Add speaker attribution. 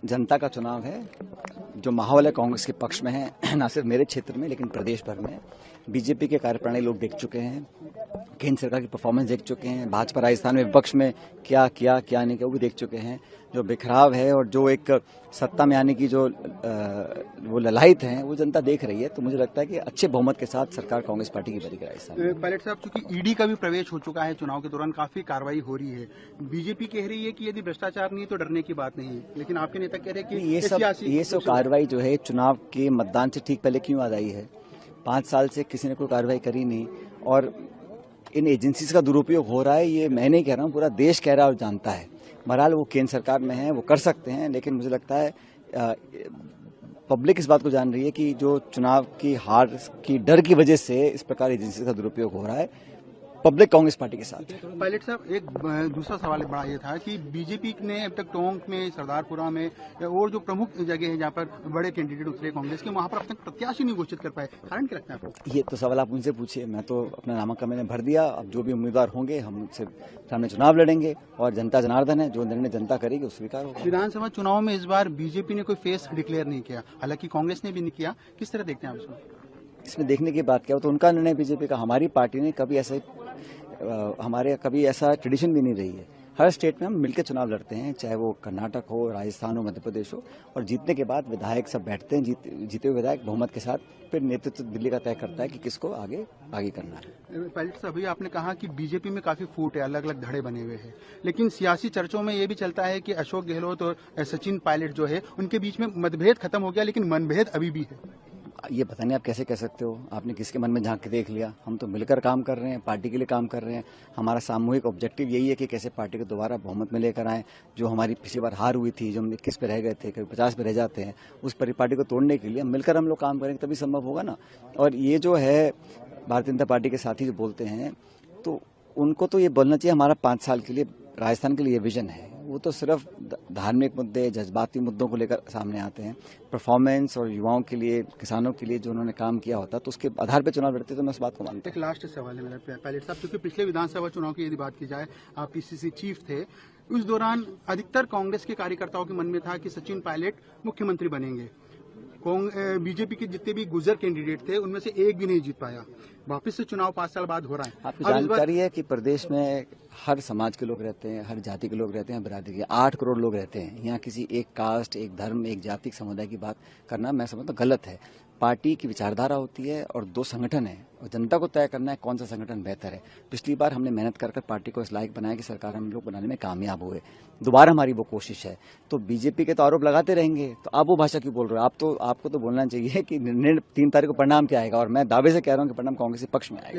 Speaker 1: जनता का चुनाव है। जो माहौल है कांग्रेस के पक्ष में है, न सिर्फ मेरे क्षेत्र में लेकिन प्रदेश भर में। बीजेपी के कार्यप्रणाली लोग देख चुके हैं, केंद्र सरकार की परफॉर्मेंस देख चुके हैं, भाजपा राजस्थान में विपक्ष में क्या किया क्या नहीं किया वो भी देख चुके हैं। जो बिखराव है और जो एक सत्ता में आने की जो वो ललायत है वो जनता देख रही है। तो मुझे लगता है कि अच्छे बहुमत के साथ सरकार कांग्रेस पार्टी की बनेगी राजस्थान।
Speaker 2: पायलट साहब, चूंकि ईडी का भी प्रवेश हो चुका है, चुनाव के दौरान काफी कार्रवाई हो रही है। बीजेपी कह रही है कि यदि भ्रष्टाचार नहीं है तो डरने की बात नहीं है, लेकिन आपके नेता कह रहे हैं कि
Speaker 1: ये सब कार्रवाई जो है चुनाव के मतदान से ठीक पहले क्यों आ रही है। 5 साल से किसी ने कोई कार्रवाई करी नहीं और इन एजेंसीज का दुरुपयोग हो रहा है। ये मैं नहीं कह रहा हूँ, पूरा देश कह रहा है और जानता है। बहरहाल वो केंद्र सरकार में है, वो कर सकते हैं, लेकिन मुझे लगता है पब्लिक इस बात को जान रही है कि जो चुनाव की हार की डर की वजह से इस प्रकार एजेंसी का दुरुपयोग हो रहा है। पब्लिक कांग्रेस पार्टी के साथ।
Speaker 2: पायलट साहब, एक दूसरा सवाल बड़ा ये था कि बीजेपी ने अब तक टोंक में, सरदारपुरा में और जो प्रमुख जगह है जहाँ पर बड़े कैंडिडेट उतरे कांग्रेस के, वहाँ पर अब तक प्रत्याशी नहीं घोषित कर पाए। कारण क्या लगता है आपको?
Speaker 1: ये तो सवाल आप उनसे पूछिए। मैं तो अपना नामांकन मैंने भर दिया। अब जो भी उम्मीदवार होंगे हम उनसे सामने चुनाव लड़ेंगे और जनता जनार्दन है, जो निर्णय जनता करेगी वो स्वीकार होगा।
Speaker 2: विधानसभा चुनाव में इस बार बीजेपी ने कोई फेस डिक्लेयर नहीं किया, हालांकि कांग्रेस ने भी नहीं किया। किस तरह देखते हैं आप इसको?
Speaker 1: इसमें देखने की बात क्या हो, तो उनका निर्णय बीजेपी का। हमारी पार्टी ने कभी ऐसा ट्रेडिशन भी नहीं रही है। हर स्टेट में हम मिलकर चुनाव लड़ते हैं, चाहे वो कर्नाटक हो, राजस्थान हो, मध्य प्रदेश हो। और जीतने के बाद विधायक सब बैठते हैं, जीते हुए विधायक बहुमत के साथ। फिर नेतृत्व दिल्ली का तय करता है कि किसको आगे करना है।
Speaker 2: पायलट साहब, अभी आपने कहा कि बीजेपी में काफी फूट है, अलग अलग धड़े बने हुए हैं, लेकिन सियासी चर्चों में ये भी चलता है कि अशोक गहलोत और सचिन पायलट जो है उनके बीच में मतभेद खत्म हो गया, लेकिन मनभेद अभी भी है।
Speaker 1: ये पता नहीं आप कैसे कह सकते हो। आपने किसके मन में झांक के देख लिया। हम तो मिलकर काम कर रहे हैं, पार्टी के लिए काम कर रहे हैं। हमारा सामूहिक ऑब्जेक्टिव यही है कि कैसे पार्टी को दोबारा बहुमत में लेकर आए। जो हमारी पिछली बार हार हुई थी, जो हम 21 पे रह गए थे, कभी 50 पे रह जाते हैं, उस पार्टी को तोड़ने के लिए मिलकर हम लोग काम करेंगे तभी संभव होगा ना। और ये जो है भारतीय जनता पार्टी के साथी जो बोलते हैं, तो उनको तो ये बोलना चाहिए हमारा 5 साल के लिए राजस्थान के लिए ये विजन है। वो तो सिर्फ धार्मिक मुद्दे, जज्बाती मुद्दों को लेकर सामने आते हैं। परफॉर्मेंस और युवाओं के लिए, किसानों के लिए जो उन्होंने काम किया होता तो उसके आधार पर चुनाव लड़ते, तो मैं उस बात को मानता हूं।
Speaker 2: एक लास्ट सवाल है मेरा पायलट साहब, क्योंकि पिछले विधानसभा चुनाव की यदि बात की जाए, आप पीसीसी चीफ थे, उस दौरान अधिकतर कांग्रेस के कार्यकर्ताओं के मन में था कि सचिन पायलट मुख्यमंत्री बनेंगे। बीजेपी के जितने भी गुजर कैंडिडेट थे उनमें से एक भी नहीं जीत पाया। वापस से चुनाव 5 साल बाद हो रहा है।
Speaker 1: आपको जानकारी है कि प्रदेश में हर समाज के लोग रहते हैं, हर जाति के लोग रहते हैं, बिरादरी के 8 करोड़ लोग रहते हैं। यहाँ किसी एक कास्ट, एक धर्म, एक जाति समुदाय की बात करना मैं समझता हूं गलत है। पार्टी की विचारधारा होती है और 2 संगठन है और जनता को तय करना है कौन सा संगठन बेहतर है। पिछली बार हमने मेहनत कर पार्टी को इस लायक बनाया कि सरकार हम लोग बनाने में कामयाब हुए। दोबारा हमारी वो कोशिश है। तो बीजेपी के तो आरोप लगाते रहेंगे, तो आप वो भाषा क्यों बोल रहे हो? आपको तो बोलना चाहिए कि 3 तारीख को परिणाम क्या आएगा। और मैं दावे से कह रहा हूँ कि परिणाम कांग्रेस के पक्ष में आएगा।